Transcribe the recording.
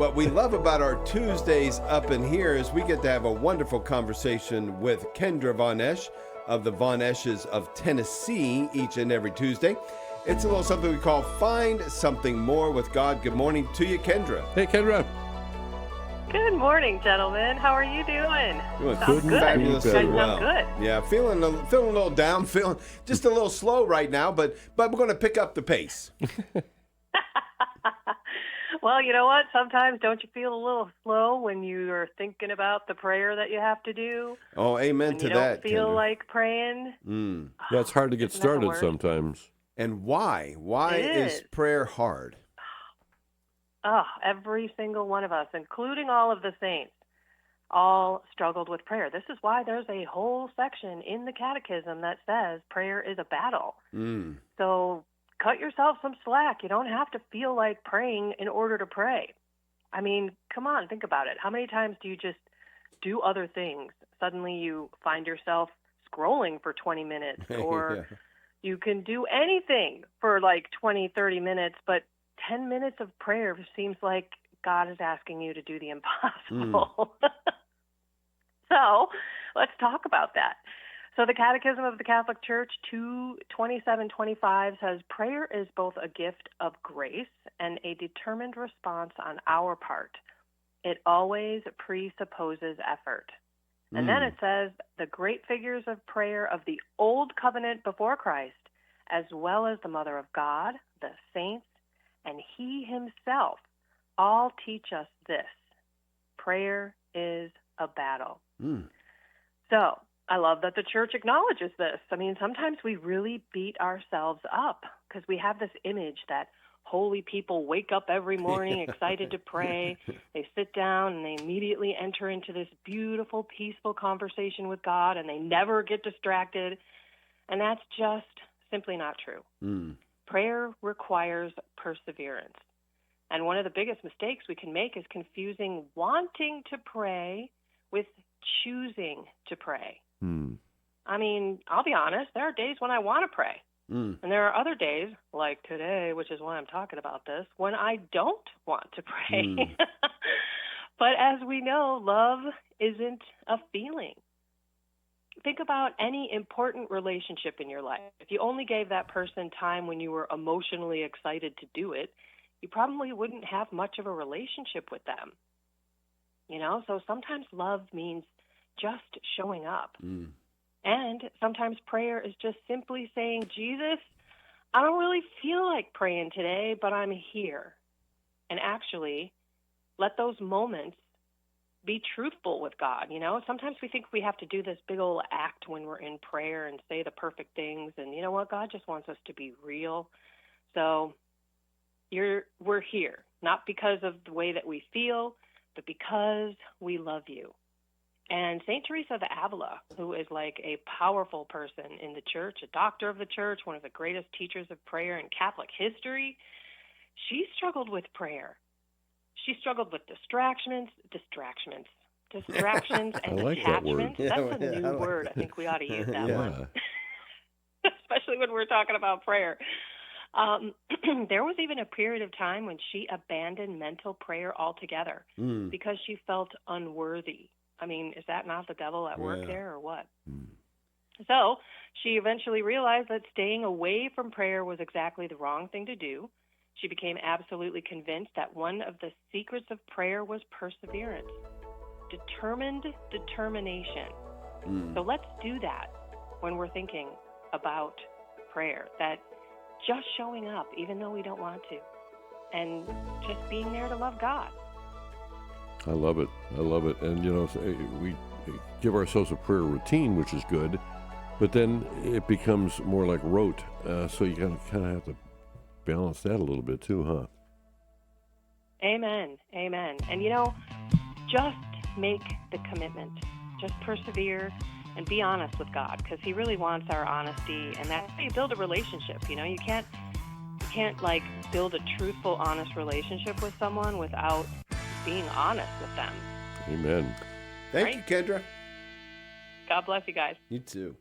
What we love about our Tuesdays up in here is we get to have a wonderful conversation with Kendra Von Esh of the Von Eshes of Tennessee each and every Tuesday. It's a little something we call Find Something More with God. Good morning to you, Kendra. Hey, Kendra. Good morning, gentlemen. How are you doing? Doing good. fabulously You guys well. sound good. Yeah, feeling a little down, feeling just a little slow right now, but we're going to pick up the pace. Well, you know what? Sometimes don't you feel a little slow when you are thinking about the prayer that you have to do? Oh, amen when to you that. don't feel Kendra. like praying. Yeah, it's hard to get Isn't that the started worst? sometimes. And why? Why It is is. prayer hard? Oh, every single one of us, including all of the saints, all struggled with prayer. This is why there's a whole section in the Catechism that says prayer is a battle. So cut yourself some slack. You don't have to feel like praying in order to pray. I mean, come on, think about it. How many times do you just do other things? Suddenly you find yourself scrolling for 20 minutes, or you can do anything for like 20, 30 minutes, but 10 minutes of prayer seems like God is asking you to do the impossible. So let's talk about that. So the Catechism of the Catholic Church 2:27-25 says, prayer is both a gift of grace and a determined response on our part. It always presupposes effort. And then it says, the great figures of prayer of the Old Covenant before Christ, as well as the Mother of God, the saints, and He Himself, all teach us this. Prayer is a battle. So I love that the Church acknowledges this. I mean, sometimes we really beat ourselves up because we have this image that holy people wake up every morning excited to pray. They sit down and they immediately enter into this beautiful, peaceful conversation with God, and they never get distracted. And that's just simply not true. Prayer requires perseverance. And one of the biggest mistakes we can make is confusing wanting to pray with choosing to pray. I mean, I'll be honest, there are days when I want to pray. And there are other days, like today, which is why I'm talking about this, when I don't want to pray. But as we know, love isn't a feeling. Think about any important relationship in your life. If you only gave that person time when you were emotionally excited to do it, you probably wouldn't have much of a relationship with them. You know, so sometimes love means just showing up. And sometimes prayer is just simply saying, Jesus, I don't really feel like praying today, but I'm here. And actually, let those moments be truthful with God. You know, sometimes we think we have to do this big old act when we're in prayer and say the perfect things. And you know what? God just wants us to be real. So we're here, not because of the way that we feel, but because we love you. And St. Teresa of Ávila, who is like a powerful person in the church, a doctor of the church, one of the greatest teachers of prayer in Catholic history, she struggled with prayer. She struggled with distractions and I like that word. attachments. That's a new word. I think we ought to use that one, especially when we're talking about prayer. There was even a period of time when she abandoned mental prayer altogether because she felt unworthy. I mean, is that not the devil at work there or what? So she eventually realized that staying away from prayer was exactly the wrong thing to do. She became absolutely convinced that one of the secrets of prayer was perseverance, determined determination. So let's do that when we're thinking about prayer, that just showing up even though we don't want to, and just being there to love God. I love it. I love it. And, you know, we give ourselves a prayer routine, which is good, but then it becomes more like rote. So you kind of have to balance that a little bit too, huh? Amen. Amen. And, you know, just make the commitment. Just persevere and be honest with God, because He really wants our honesty, and that's how you build a relationship. You know, you can't like build a truthful, honest relationship with someone without being honest with them. Amen. Thank you, Kendra. God bless you guys. You too.